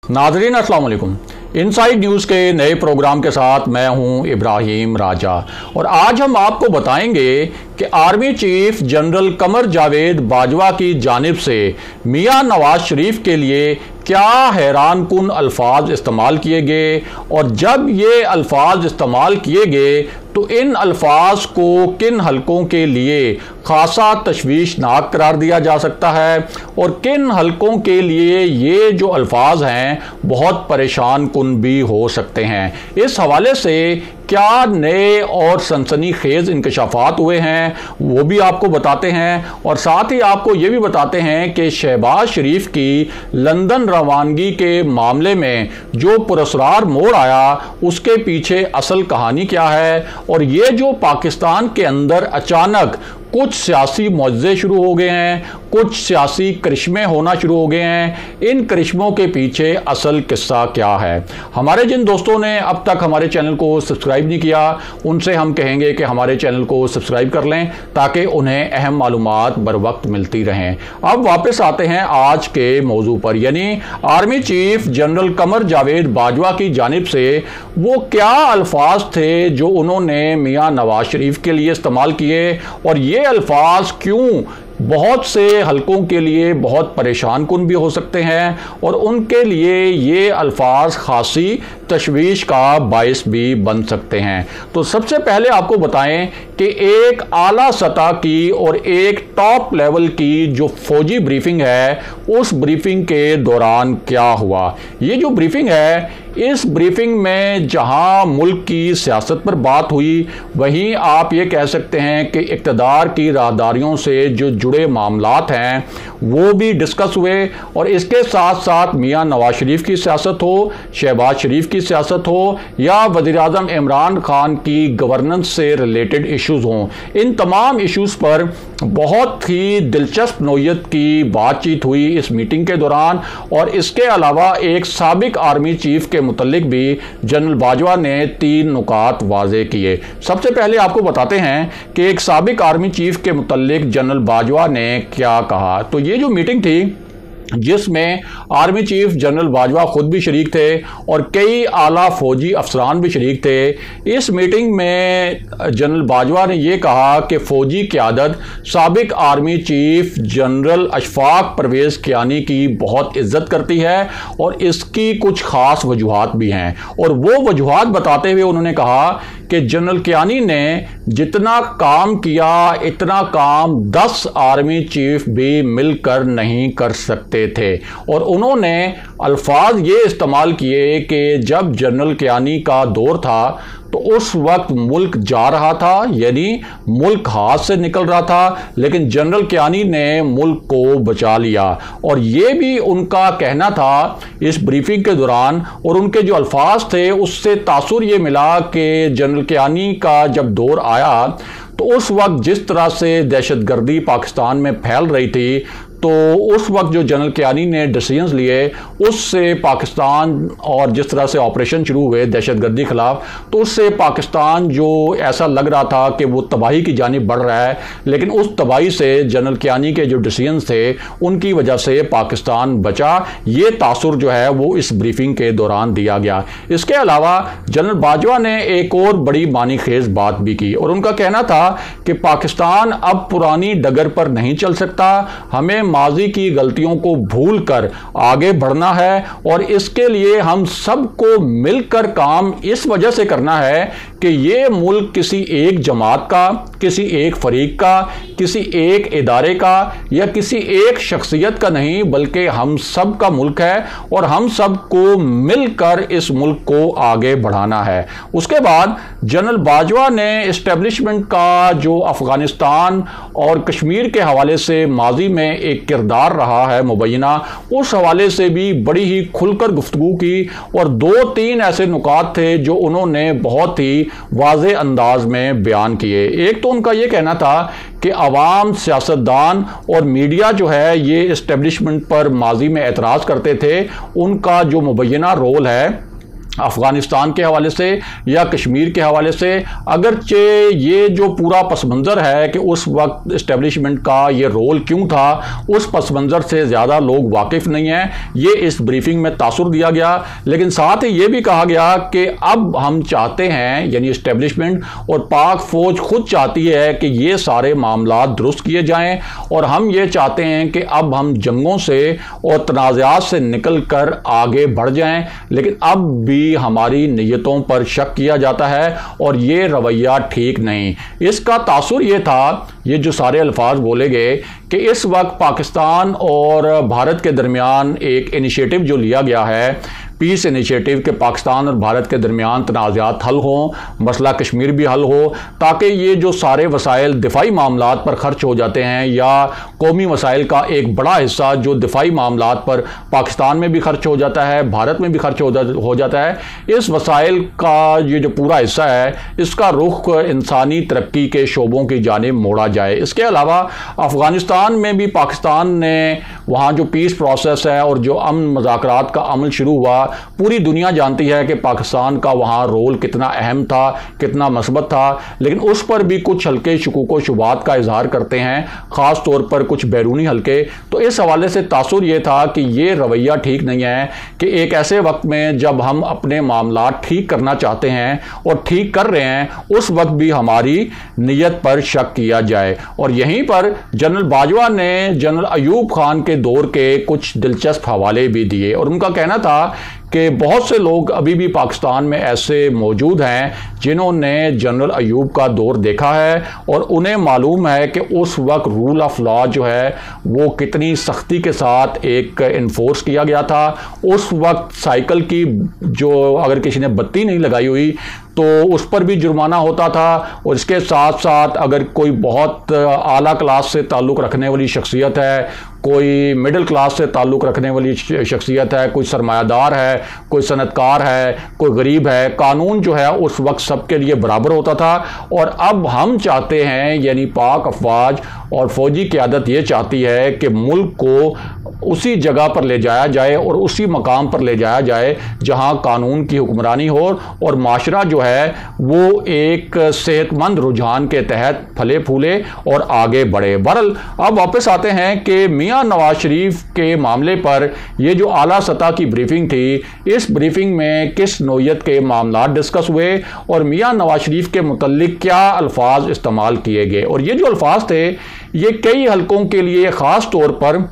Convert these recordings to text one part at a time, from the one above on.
नाज़रीन अस्सलाम वालेकुम। इनसाइड न्यूज़ के नए प्रोग्राम के साथ मैं हूं इब्राहिम राजा और आज हम आपको बताएंगे कि army chief general Qamar Javed Bajwa की जानिब से मियां नवाज शरीफ के लिए क्या हैरान कुन अल्फाज इस्तेमाल किए गए और जब ये अल्फाज इस्तेमाल किए गए तो इन अल्फाज को किन हलकों के लिए खासा तशवीशनाक करार दिया जा सकता है और किन हलकों के लिए ये जो अल्फाज हैं बहुत परेशान कुन भी हो सकते हैं। इस हवाले से क्या नए और सनसनीखेज इंकशाफात हुए हैं वो भी आपको बताते हैं और साथ ही आपको ये भी बताते हैं कि शहबाज शरीफ की लंदन रवानगी के मामले में जो पुरस्कार मोड़ आया उसके पीछे असल कहानी क्या है और ये जो पाकिस्तान के अंदर अचानक कुछ सियासी मुआवजे शुरू हो गए हैं, कुछ सियासी करिश्मे होना शुरू हो गए हैं, इन करिश्मों के पीछे असल किस्सा क्या है। हमारे जिन दोस्तों ने अब तक हमारे चैनल को सब्सक्राइब नहीं किया उनसे हम कहेंगे कि हमारे चैनल को सब्सक्राइब कर लें ताकि उन्हें अहम मालूमात बर वक्त मिलती रहें। अब वापस आते हैं आज के मौजू पर, यानी army chief general Qamar Javed Bajwa की जानिब से वो क्या अल्फाज थे जो उन्होंने मियां नवाज शरीफ के लिए इस्तेमाल किए और ये अल्फाज क्यों बहुत से हलकों के लिए बहुत परेशान कुन भी हो सकते हैं और उनके लिए ये अल्फाज खासी तशवीश का बायस भी बन सकते हैं। तो सबसे पहले आपको बताएं कि एक आला सतह की और एक टॉप लेवल की जो फौजी ब्रीफिंग है उस ब्रीफिंग के दौरान क्या हुआ। ये जो ब्रीफिंग है इस ब्रीफिंग में जहां मुल्क की सियासत पर बात हुई वहीं आप ये कह सकते हैं कि इक़्तिदार की राहदारियों से जो जुड़े मामलात हैं वो भी डिस्कस हुए और इसके साथ साथ मियां नवाज शरीफ की सियासत हो, शहबाज शरीफ की सियासत हो या वज़ीर-ए-आज़म इमरान खान की गवर्नेंस से रिलेटेड इश्यूज़ हों, इन तमाम इश्यूज़ पर बहुत ही दिलचस्प नौयत की बातचीत हुई इस मीटिंग के दौरान। और इसके अलावा एक साबिक आर्मी चीफ के मुतल्लिक भी जनरल बाजवा ने 3 नुकात वाजे किए। सबसे पहले आपको बताते हैं कि एक साबिक आर्मी चीफ के मुतल्लिक जनरल बाजवा ने क्या कहा। तो ये जो मीटिंग थी जिसमें आर्मी चीफ जनरल बाजवा खुद भी शरीक थे और कई आला फौजी अफसरान भी शरीक थे, इस मीटिंग में जनरल बाजवा ने यह कहा कि फ़ौजी क़यादत साबिक army chief general Ashfaq Parvez Kayani की बहुत इज्जत करती है और इसकी कुछ ख़ास वजूहात भी हैं। और वो वजूहात बताते हुए उन्होंने कहा कि जनरल कियानी ने जितना काम किया इतना काम 10 आर्मी चीफ भी मिलकर नहीं कर सकते थे। और उन्होंने अल्फाज ये इस्तेमाल किए कि जब जनरल कियानी का दौर था तो उस वक्त मुल्क जा रहा था, यानी मुल्क हाथ से निकल रहा था, लेकिन जनरल कियानी ने मुल्क को बचा लिया। और ये भी उनका कहना था इस ब्रीफिंग के दौरान और उनके जो अल्फाज थे उससे तासुर ये मिला कि जनरल कियानी का जब दौर आया तो उस वक्त जिस तरह से दहशतगर्दी पाकिस्तान में फैल रही थी तो उस वक्त जो जनरल कियानी ने डिसीजंस लिए उससे पाकिस्तान और जिस तरह से ऑपरेशन शुरू हुए दहशतगर्दी के खिलाफ तो उससे पाकिस्तान जो ऐसा लग रहा था कि वो तबाही की जानिब बढ़ रहा है, लेकिन उस तबाही से जनरल कियानी के जो डिसीजंस थे उनकी वजह से पाकिस्तान बचा। ये तासुर जो है वो इस ब्रीफिंग के दौरान दिया गया। इसके अलावा जनरल बाजवा ने एक और बड़ी मानी खेज बात भी की और उनका कहना था कि पाकिस्तान अब पुरानी डगर पर नहीं चल सकता, हमें माजी की गलतियों को भूलकर आगे बढ़ना है और इसके लिए हम सबको मिलकर काम इस वजह से करना है कि ये मुल्क किसी एक जमात का, किसी एक फरीक का, किसी एक इदारे का या किसी एक शख्सियत का नहीं बल्कि हम सब का मुल्क है और हम सबको मिलकर इस मुल्क को आगे बढ़ाना है। उसके बाद जनरल बाजवा ने इस्टेब्लिशमेंट का जो अफगानिस्तान और कश्मीर के हवाले से माजी में एक किरदार रहा है मुबैना, उस हवाले से भी बड़ी ही खुलकर गुफ्तगू की और 2-3 ऐसे नुकात थे जो उन्होंने बहुत ही वाज़े अंदाज में बयान किए। एक तो उनका ये कहना था कि अवाम, सियासतदान और मीडिया जो है ये इस्टेब्लिशमेंट पर माजी में एतराज़ करते थे, उनका जो मुबैना रोल है अफ़गानिस्तान के हवाले से या कश्मीर के हवाले से, अगरचे ये जो पूरा पस मंज़र है कि उस वक्त इस्टेब्लिशमेंट का ये रोल क्यों था, उस पस मंज़र से ज़्यादा लोग वाकिफ़ नहीं हैं। ये इस ब्रीफिंग में तासुर दिया गया, लेकिन साथ ही ये भी कहा गया कि अब हम चाहते हैं, यानी इस्टेब्लिशमेंट और पाक फ़ौज खुद चाहती है कि ये सारे मामला दुरुस्त किए जाएँ, और हम ये चाहते हैं कि अब हम जंगों से और तनाज़ात से निकल कर आगे बढ़ जाएँ, लेकिन अब भी हमारी नीयतों पर शक किया जाता है और ये रवैया ठीक नहीं। इसका तासुर ये था, ये जो सारे अल्फाज बोले गए कि इस वक्त पाकिस्तान और भारत के दरमियान एक इनिशिएटिव जो लिया गया है, पीस इनिशिएटिव के पाकिस्तान और भारत के दरमियान तनाज़ात हल हों, मसला कश्मीर भी हल हो, ताकि ये जो सारे वसाइल दिफाई मामलात पर खर्च हो जाते हैं या कौमी वसाइल का एक बड़ा हिस्सा जो दिफाई मामलात पर पाकिस्तान में भी खर्च हो जाता है, भारत में भी खर्च हो जाता है, इस वसाइल का ये जो पूरा हिस्सा है इसका रुख इंसानी तरक्की के शोबों की जानिब मोड़ा जाए। इसके अलावा अफ़गानिस्तान में भी पाकिस्तान ने वहाँ जो पीस प्रोसेस है और जो अमन मुज़ाकरात का अमल शुरू हुआ, पूरी दुनिया जानती है कि पाकिस्तान का वहाँ रोल कितना अहम था, कितना मस्बत था, लेकिन उस पर भी कुछ हल्के शुकूक व शुबात का इजहार करते हैं, ख़ास तौर पर कुछ बैरूनी हल्के। तो इस हवाले से तासुर ये था कि ये रवैया ठीक नहीं है कि एक ऐसे वक्त में जब हम अपने मामला ठीक करना चाहते हैं और ठीक कर रहे हैं, उस वक्त भी हमारी नीयत पर शक किया जाए। और यहीं पर जनरल बाजवा ने जनरल अयूब खान के दौर के कुछ दिलचस्प हवाले भी दिए, और उनका कहना था कि बहुत से लोग अभी भी पाकिस्तान में ऐसे मौजूद हैं जिन्होंने जनरल अयूब का दौर देखा है और उन्हें मालूम है कि उस वक्त रूल ऑफ लॉ जो है वो कितनी सख्ती के साथ एक इन्फोर्स किया गया था। उस वक्त साइकिल की जो अगर किसी ने बत्ती नहीं लगाई हुई तो उस पर भी जुर्माना होता था, और इसके साथ साथ अगर कोई बहुत आला क्लास से ताल्लुक़ रखने वाली शख्सियत है, कोई मिडिल क्लास से ताल्लुक़ रखने वाली शख्सियत है, कोई सरमायादार है, कोई सनतकार है, कोई गरीब है, कानून जो है उस वक्त सबके लिए बराबर होता था। और अब हम चाहते हैं, यानी पाक अफवाज और फौजी क़यादत ये चाहती है कि मुल्क को उसी जगह पर ले जाया जाए और उसी मकाम पर ले जाया जाए जहां कानून की हुक्मरानी हो और माशरा जो है वो एक सेहतमंद रुझान के तहत फले फूले और आगे बढ़े। बहरहाल अब वापस आते हैं कि मियां नवाज शरीफ के मामले पर ये जो आला सतह की ब्रीफिंग थी, इस ब्रीफिंग में किस नौयत के मामला डिस्कस हुए और मियां नवाज शरीफ के मुतल्लिक क्या अल्फाज इस्तेमाल किए गए। और ये जो अल्फाज थे ये कई हलकों के लिए, ख़ास तौर पर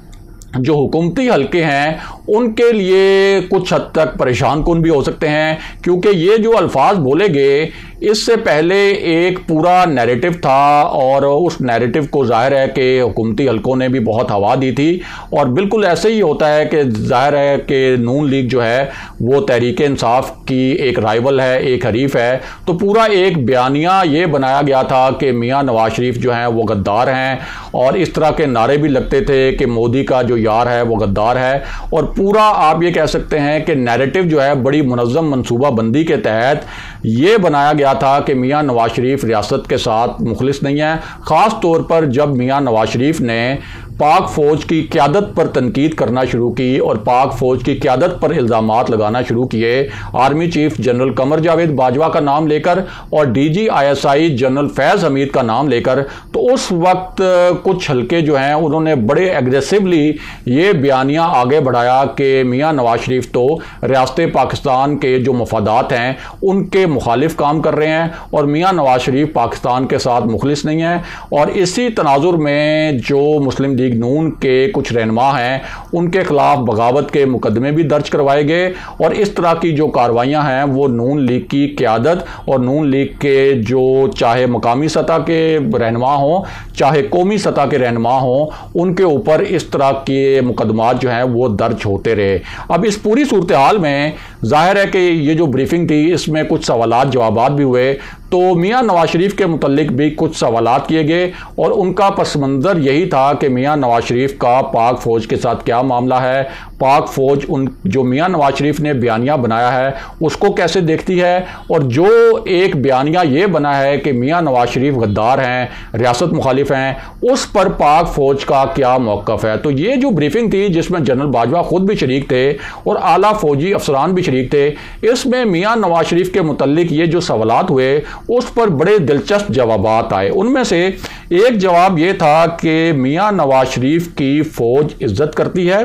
जो हुकूमती हल्के हैं उनके लिए कुछ हद तक परेशान कुन भी हो सकते हैं, क्योंकि ये जो अल्फाज बोले गए इससे पहले एक पूरा नैरेटिव था और उस नैरेटिव को जाहिर है कि हुकूमती हल्कों ने भी बहुत हवा दी थी। और बिल्कुल ऐसे ही होता है कि जाहिर है कि नून लीग जो है वो तहरीक इंसाफ की एक राइवल है, एक हरीफ है, तो पूरा एक बयानिया ये बनाया गया था कि मियां नवाज शरीफ जो हैं वो गद्दार हैं, और इस तरह के नारे भी लगते थे कि मोदी का जो यार है वो गद्दार है। और पूरा आप ये कह सकते हैं कि नैरेटिव जो है बड़ी मुनज़्ज़म मनसूबाबंदी के तहत ये बनाया गया था कि मियां नवाज शरीफ रियासत के साथ मुखलिस नहीं है। ख़ास तौर पर जब मियां नवाज शरीफ ने पाक फ़ौज की क़यादत पर तनकीद करना शुरू की और पाक फ़ौज की क़यादत पर इल्ज़ामात लगाना शुरू किए, army chief general Qamar Javed Bajwa का नाम लेकर और DGISI जनरल फैज़ हमीद का नाम लेकर, तो उस वक्त कुछ हल्के जो हैं उन्होंने बड़े एग्रेसिवली ये बयानिया आगे बढ़ाया कि मियां नवाज शरीफ तो रियासत पाकिस्तान के जो मफादात हैं उनके मुखालिफ काम कर रहे हैं और मियां नवाज शरीफ पाकिस्तान के साथ मुखलिस नहीं है। और इसी तनाजुर में जो मुस्लिम लीग नून के कुछ रहनुमा हैं उनके खिलाफ बगावत के मुकदमे भी दर्ज करवाए गए, और इस तरह की जो कार्रवाइयाँ हैं वो नून लीग की क़यादत और नून लीग के जो चाहे मकामी सतह के रहनुमा हों चाहे कौमी सतह के रहनुमा हों उनके ऊपर इस तरह के मुकदमात जो हैं वो दर्ज होते रहे। अब इस पूरी सूरत हाल में जाहिर है कि ये जो ब्रीफिंग थी इसमें कुछ सवालात जवाबात भी हुए, तो मियां नवाज शरीफ के मुतल्लिक भी कुछ सवालात किए गए और उनका पस मंज़र यही था कि मियां नवाज शरीफ का पाक फ़ौज के साथ क्या मामला है, पाक फ़ौज उन जो मियां नवाज शरीफ ने बयानिया बनाया है उसको कैसे देखती है, और जो एक बयानिया ये बना है कि मियां नवाज शरीफ गद्दार हैं, रियासत मुखालिफ हैं, उस पर पाक फ़ौज का क्या मौक़िफ़ है। तो ये जो ब्रीफिंग थी जिसमें जनरल बाजवा खुद भी शरीक थे और आला फ़ौजी अफसरान भी शरीक थे, इसमें मियां नवाज शरीफ के मुतल्लिक ये जो सवालात हुए उस पर बड़े दिलचस्प जवाबात आए। उनमें से एक जवाब ये था कि मियां नवाज शरीफ की फ़ौज इज़्ज़त करती है,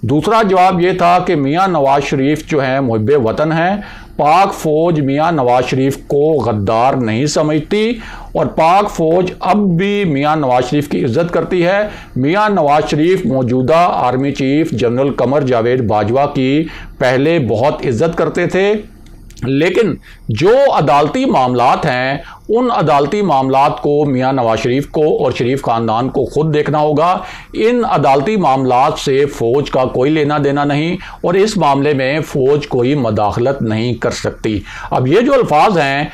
दूसरा जवाब ये था कि मियां नवाज शरीफ जो हैं मुहिब्बे वतन हैं, पाक फ़ौज मियां नवाज शरीफ को गद्दार नहीं समझती और पाक फ़ौज अब भी मियां नवाज शरीफ की इज़्ज़त करती है। मियां नवाज शरीफ मौजूदा army chief general Qamar Javed Bajwa की पहले बहुत इज़्ज़त करते थे, लेकिन जो अदालती मामलात हैं उन अदालती मामलात को मियां नवाज शरीफ को और शरीफ ख़ानदान को खुद देखना होगा। इन अदालती मामलात से फ़ौज का कोई लेना देना नहीं और इस मामले में फ़ौज कोई मदाखलत नहीं कर सकती। अब ये जो अल्फाज हैं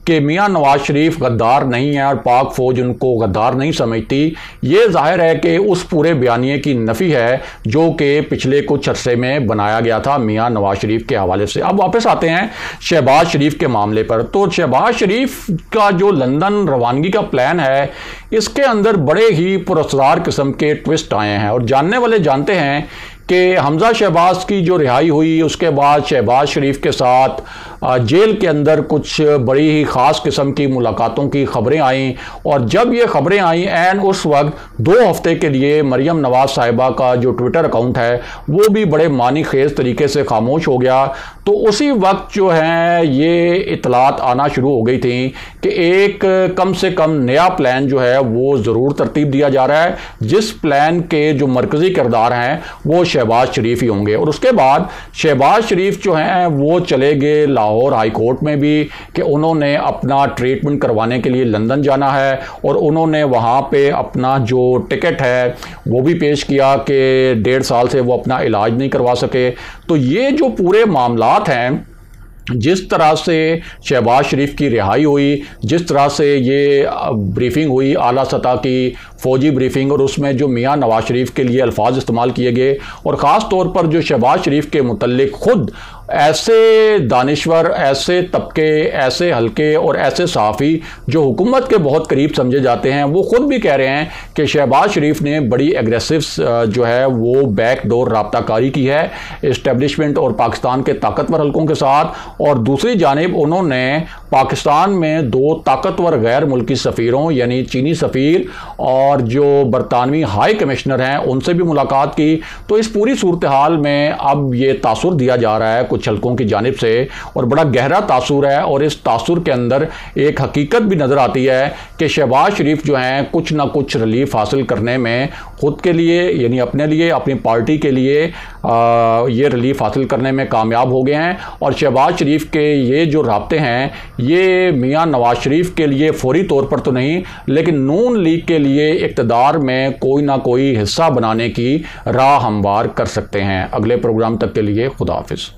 कि मियां नवाज शरीफ गद्दार नहीं है और पाक फ़ौज उनको गद्दार नहीं समझती, ये जाहिर है कि उस पूरे बयानिए की नफ़ी है जो कि पिछले कुछ अरसे में बनाया गया था मियां नवाज शरीफ के हवाले से। अब वापस आते हैं शहबाज शरीफ के मामले पर। तो शहबाज शरीफ का जो लंदन रवानगी का प्लान है इसके अंदर बड़े ही पुरस्कार किस्म के ट्विस्ट आए हैं और जानने वाले जानते हैं कि हमजा शहबाज की जो रिहाई हुई उसके बाद शहबाज शरीफ के साथ जेल के अंदर कुछ बड़ी ही ख़ास किस्म की मुलाकातों की ख़बरें आईं और जब ये ख़बरें आईं एन उस वक्त 2 हफ्ते के लिए मरियम नवाज साहिबा का जो ट्विटर अकाउंट है वो भी बड़े मानी खेज तरीके से खामोश हो गया। तो उसी वक्त जो है ये इतलात आना शुरू हो गई थी कि एक कम से कम नया प्लान जो है वो ज़रूर तरतीब दिया जा रहा है जिस प्लान के जो मरकज़ी किरदार हैं वो शहबाज शरीफ ही होंगे। और उसके बाद शहबाज शरीफ जो हैं वो चले गए लाहौर हाई कोर्ट में भी कि उन्होंने अपना ट्रीटमेंट करवाने के लिए लंदन जाना है और उन्होंने वहाँ पे अपना जो टिकट है वो भी पेश किया कि 1.5 साल से वो अपना इलाज नहीं करवा सके। तो ये जो पूरे मामलात हैं, जिस तरह से शहबाज शरीफ की रिहाई हुई, जिस तरह से ये ब्रीफिंग हुई आला सतह की फ़ौजी ब्रीफिंग और उसमें जो मियां नवाज शरीफ के लिए अल्फाज इस्तेमाल किए गए और ख़ास तौर पर जो शहबाज शरीफ के मुतल्लिक खुद ऐसे दानिश्वर, ऐसे तबके, ऐसे हल्के और ऐसे सहाफ़ी जो हुकूमत के बहुत करीब समझे जाते हैं वो ख़ुद भी कह रहे हैं कि शहबाज शरीफ ने बड़ी एग्रेसिव जो है वो बैकडोर राब्ताकारी की है इस्टेब्लिशमेंट और पाकिस्तान के ताकतवर हल्कों के साथ। और दूसरी जानिब उन्होंने पाकिस्तान में 2 ताकतवर गैर मुल्की सफ़ीरों यानी चीनी सफ़ीर और जो बरतानवी हाई कमिश्नर हैं उनसे भी मुलाकात की। तो इस पूरी सूरत हाल में अब ये तासुर दिया जा रहा है कुछ हल्कों की जानिब से और बड़ा गहरा तासुर है और इस तासुर के अंदर एक हकीकत भी नज़र आती है कि शहबाज शरीफ जो हैं कुछ ना कुछ रिलीफ हासिल करने में खुद के लिए यानी अपने लिए, अपनी पार्टी के लिए ये रिलीफ हासिल करने में कामयाब हो गए हैं। और शहबाज शरीफ के ये जो राब्ते हैं ये मियां नवाज शरीफ के लिए फौरी तौर पर तो नहीं लेकिन नून लीग के लिए इक़्तिदार में कोई ना कोई हिस्सा बनाने की राह हमवार कर सकते हैं। अगले प्रोग्राम तक के लिए खुदा हाफिज़।